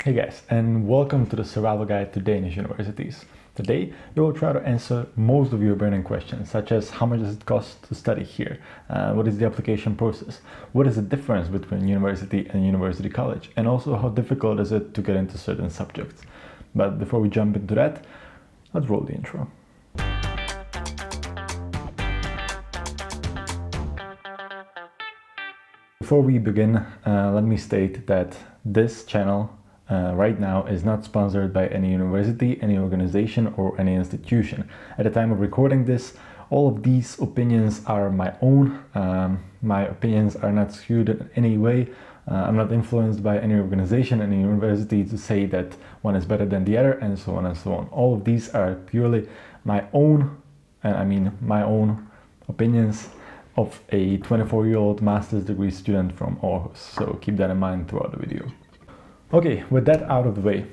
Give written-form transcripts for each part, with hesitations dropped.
Hey guys, and welcome to the Survival Guide to Danish Universities. Today, we will try to answer most of your burning questions, such as how much does it cost to study here? What is the application process? What is the difference between university and university college? And also, how difficult is it to get into certain subjects? But before we jump into that, let's roll the intro. Before we begin, let me state that this channel right now is not sponsored by any university, any organization, or any institution. At the time of recording this, all of these opinions are my own. My opinions are not skewed in any way. I'm not influenced by any organization, any university to say that one is better than the other, and so on and so on. All of these are purely my own, and I mean my own opinions of a 24-year-old master's degree student from Aarhus. So keep that in mind throughout the video. Okay, with that out of the way,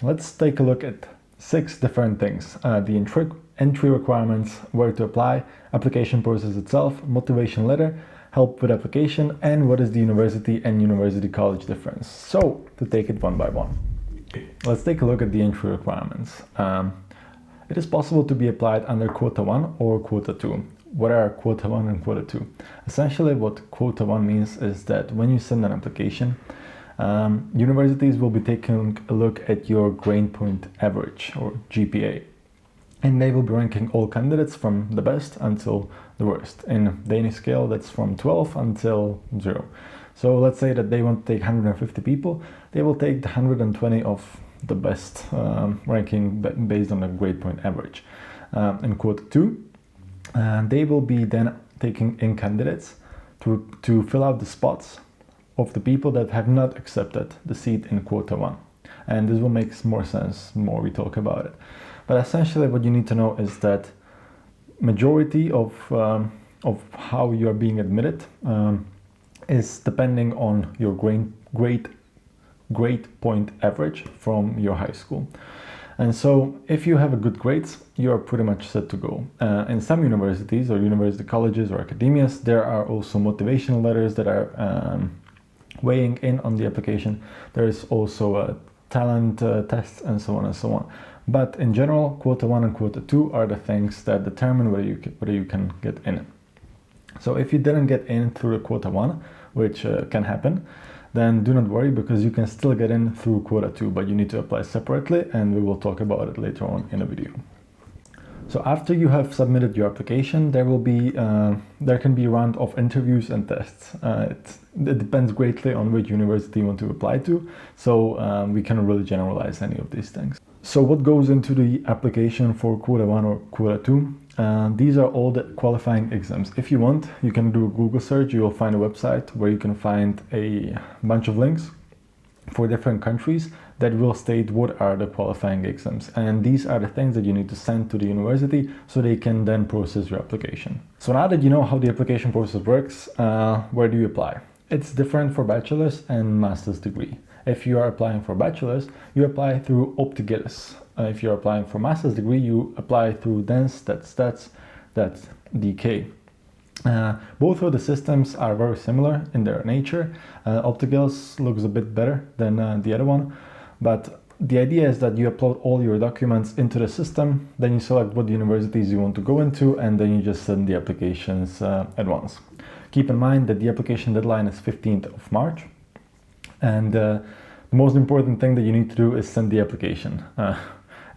let's take a look at 6 different things. The entry requirements, where to apply, application process itself, motivation letter, help with application, and what is the university and university college difference. So, to take it one by one. Let's take a look at the entry requirements. It is possible to be applied under Quota 1 or Quota 2. What are Quota 1 and Quota 2? Essentially, what Quota 1 means is that when you send an application, universities will be taking a look at your grade point average or GPA, and they will be ranking all candidates from the best until the worst. In Danish scale, that's from 12 until 0. So let's say that they want to take 150 people, they will take the 120 of the best ranking based on the grade point average. In Quota 2, they will be then taking in candidates to fill out the spots of the people that have not accepted the seat in Quota 1. And this will make more sense the more we talk about it. But essentially what you need to know is that majority of how you are being admitted is depending on your grade point average from your high school. And so if you have a good grades, you are pretty much set to go. In some universities or university colleges or academias, there are also motivational letters that are weighing in on the application. There is also a talent tests and so on and so on. But in general, Quota 1 and Quota 2 are the things that determine whether you can get in. So if you didn't get in through the Quota 1, which can happen, then do not worry, because you can still get in through Quota 2, but you need to apply separately, and we will talk about it later on in the video. So after you have submitted your application, there can be a round of interviews and tests. It depends greatly on which university you want to apply to, so we cannot really generalize any of these things. So what goes into the application for Quota 1 or Quota 2? These are all the qualifying exams. If you want, you can do a Google search. You will find a website where you can find a bunch of links for different countries that will state what are the qualifying exams, and these are the things that you need to send to the university so they can then process your application. So now that you know how the application process works, where do you apply? It's different for bachelor's and master's degree. If you are applying for bachelor's, you apply through Optigillis. If you're applying for master's degree, you apply through DENS, that's DK. Both of the systems are very similar in their nature. Optigillis looks a bit better than the other one, but the idea is that you upload all your documents into the system, then you select what universities you want to go into, and then you just send the applications at once. Keep in mind that the application deadline is 15th of March, and the most important thing that you need to do is send the application.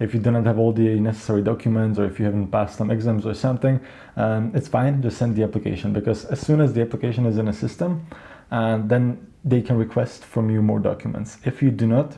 If you do not have all the necessary documents, or if you haven't passed some exams or something, it's fine, just send the application, because as soon as the application is in a system, then they can request from you more documents. If you do not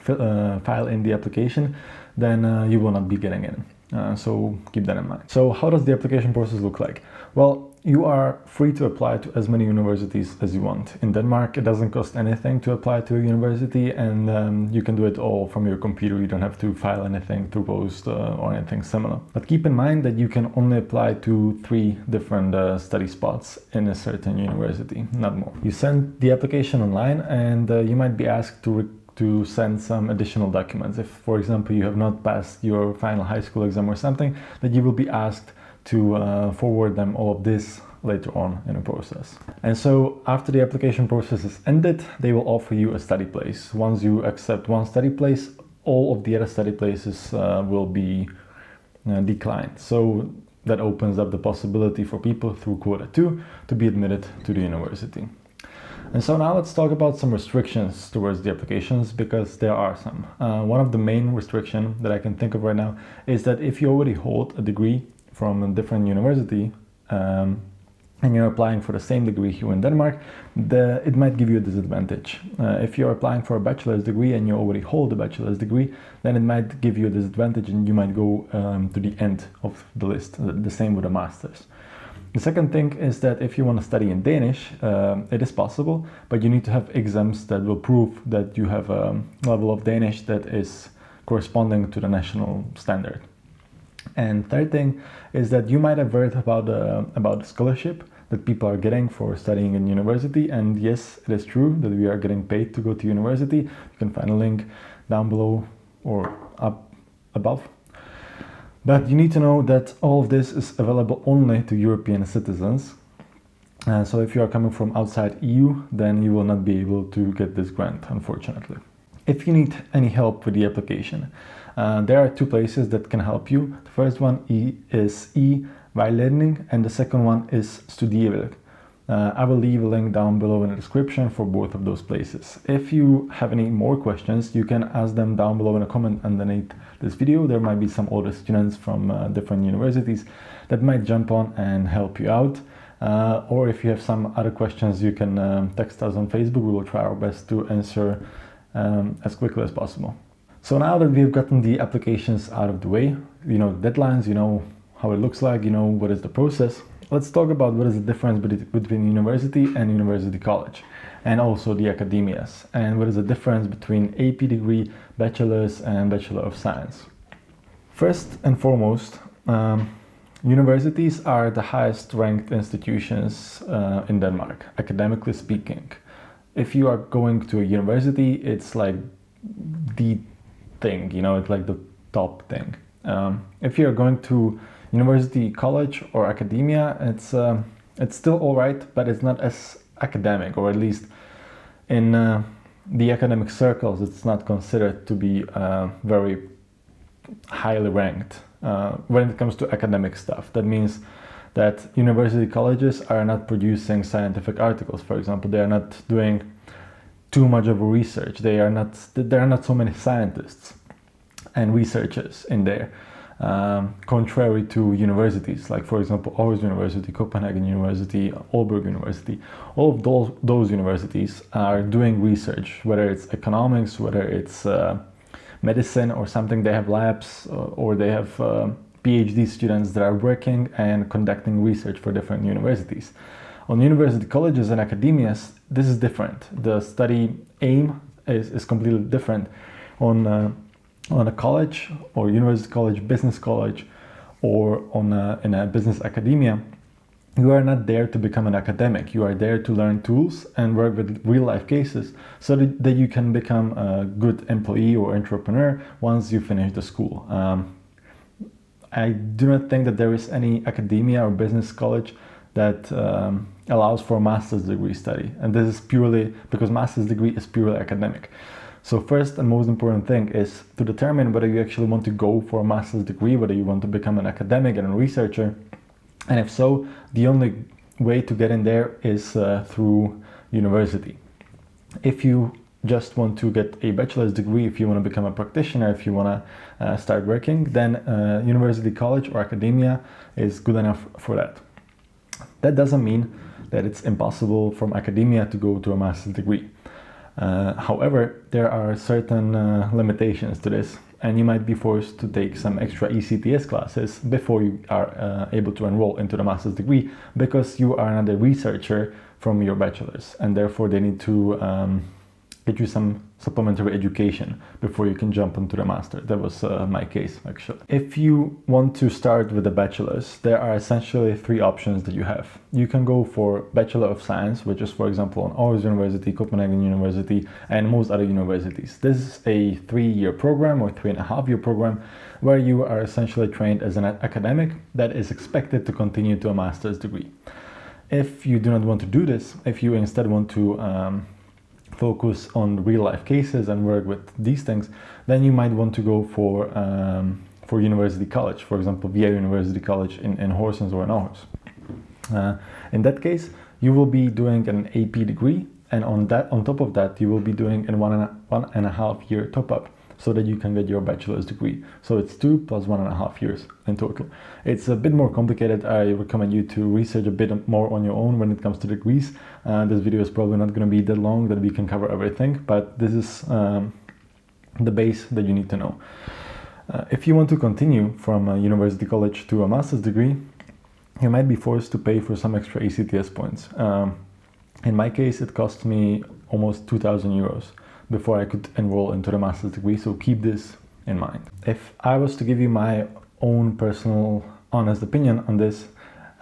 file in the application, then you will not be getting in. So keep that in mind. So how does the application process look like? Well, you are free to apply to as many universities as you want. In Denmark, it doesn't cost anything to apply to a university, and you can do it all from your computer. You don't have to file anything through post or anything similar. But keep in mind that you can only apply to 3 different study spots in a certain university, not more. You send the application online, and you might be asked to send some additional documents. If, for example, you have not passed your final high school exam or something, that you will be asked to forward them all of this later on in the process. And so after the application process is ended, they will offer you a study place. Once you accept one study place, all of the other study places will be declined. So that opens up the possibility for people through Quota 2 to be admitted to the university. And so now let's talk about some restrictions towards the applications, because there are some. One of the main restrictions that I can think of right now is that if you already hold a degree from a different university and you're applying for the same degree here in Denmark, it might give you a disadvantage. If you're applying for a bachelor's degree and you already hold a bachelor's degree, then it might give you a disadvantage and you might go to the end of the list. The same with a master's. The second thing is that if you want to study in Danish, it is possible, but you need to have exams that will prove that you have a level of Danish that is corresponding to the national standard. And third thing is that you might have heard about the scholarship that people are getting for studying in university. And yes, it is true that we are getting paid to go to university. You can find a link down below or up above. But you need to know that all of this is available only to European citizens. So if you are coming from outside EU, then you will not be able to get this grant, unfortunately. If you need any help with the application, there are two places that can help you. The first one is e-veiledning and the second one is Studieværk. I will leave a link down below in the description for both of those places. If you have any more questions, you can ask them down below in a comment underneath this video. There might be some older students from different universities that might jump on and help you out. Or if you have some other questions, you can text us on Facebook. We will try our best to answer as quickly as possible. So now that we've gotten the applications out of the way, you know deadlines, you know how it looks like, you know what is the process, let's talk about what is the difference between university and university college, and also the academias, and what is the difference between AP degree, bachelor's and bachelor of science. First and foremost, universities are the highest ranked institutions in Denmark, academically speaking. If you are going to a university, it's like the thing, you know, it's like the top thing. If you're going to university, college or academia, it's still all right, but it's not as academic, or at least in the academic circles, it's not considered to be very highly ranked when it comes to academic stuff. That means that university colleges are not producing scientific articles, for example. They are not doing too much of a research. There are not so many scientists and researchers in there, contrary to universities like, for example, Aarhus University, Copenhagen University, Aalborg University. All of those universities are doing research, whether it's economics, whether it's medicine or something. They have labs or they have PhD students that are working and conducting research for different universities. On university colleges and academias, this is different. The study aim is completely different. On a college or university college, business college, or in a business academia, you are not there to become an academic. You are there to learn tools and work with real life cases so that you can become a good employee or entrepreneur once you finish the school. I do not think that there is any academia or business college that allows for a master's degree study. And this is purely because master's degree is purely academic. So first and most important thing is to determine whether you actually want to go for a master's degree, whether you want to become an academic and a researcher. And if so, the only way to get in there is through university. If you just want to get a bachelor's degree, if you want to become a practitioner, if you want to start working, then university college or academia is good enough for that. That doesn't mean that it's impossible from academia to go to a master's degree. However, there are certain limitations to this, and you might be forced to take some extra ECTS classes before you are able to enroll into the master's degree, because you are not a researcher from your bachelor's, and therefore they need to get you some supplementary education before you can jump into the master. That was my case, actually. If you want to start with a bachelor's, there are essentially three options that you have. You can go for Bachelor of Science, which is, for example, on Aarhus University, Copenhagen University, and most other universities. This is a 3-year program or 3.5-year program where you are essentially trained as an academic that is expected to continue to a master's degree. If you do not want to do this, if you instead want to focus on real life cases and work with these things, then you might want to go for university college, for example, via university college in Horsens or in Aarhus. In that case, you will be doing an AP degree, and on top of that, you will be doing a 1.5 year top up, so that you can get your bachelor's degree. So it's 2 plus 1.5 years in total. It's a bit more complicated. I recommend you to research a bit more on your own when it comes to degrees. This video is probably not going to be that long that we can cover everything, but this is the base that you need to know. If you want to continue from a university college to a master's degree, you might be forced to pay for some extra ACTS points. In my case, it cost me almost 2,000 euros before I could enroll into the master's degree, so keep this in mind. If I was to give you my own personal honest opinion on this,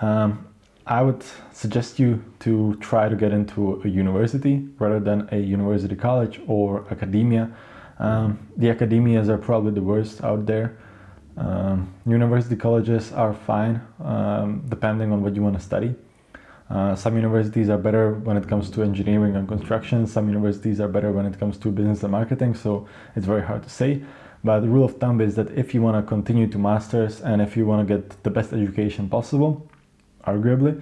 I would suggest you to try to get into a university rather than a university college or academia. The academias are probably the worst out there. University colleges are fine, depending on what you want to study. Some universities are better when it comes to engineering and construction. Some universities are better when it comes to business and marketing, so it's very hard to say. But the rule of thumb is that if you want to continue to masters and if you want to get the best education possible, arguably,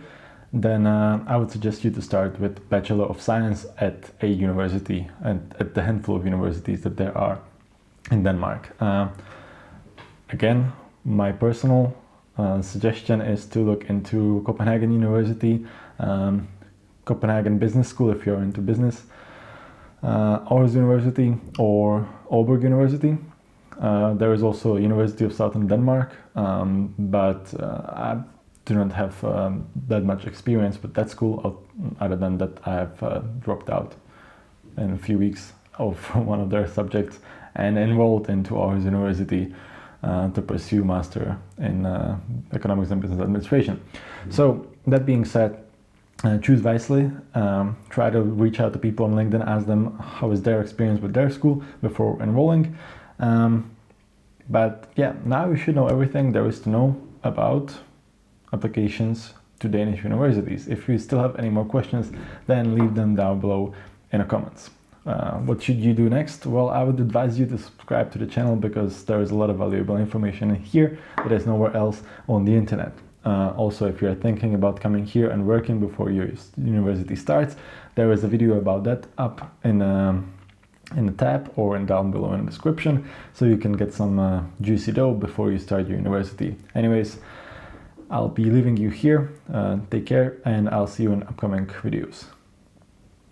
then I would suggest you to start with Bachelor of Science at a university, and at the handful of universities that there are in Denmark. Again, my personal suggestion is to look into Copenhagen University, Copenhagen Business School if you're into business, Aarhus University or Aalborg University. There is also a University of Southern Denmark, but I do not have that much experience with that school, other than that I have dropped out in a few weeks of one of their subjects and enrolled into Aarhus University to pursue master in economics and business administration. So that being said, choose wisely. Try to reach out to people on LinkedIn, ask them how is their experience with their school before enrolling. But yeah, now you should know everything there is to know about applications to Danish universities. If you still have any more questions, then leave them down below in the comments. What should you do next? Well, I would advise you to subscribe to the channel, because there is a lot of valuable information in here that is nowhere else on the internet. Also, if you're thinking about coming here and working before your university starts, there is a video about that up in the tab or down below in the description, so you can get some juicy dough before you start your university. Anyways, I'll be leaving you here. Take care, and I'll see you in upcoming videos.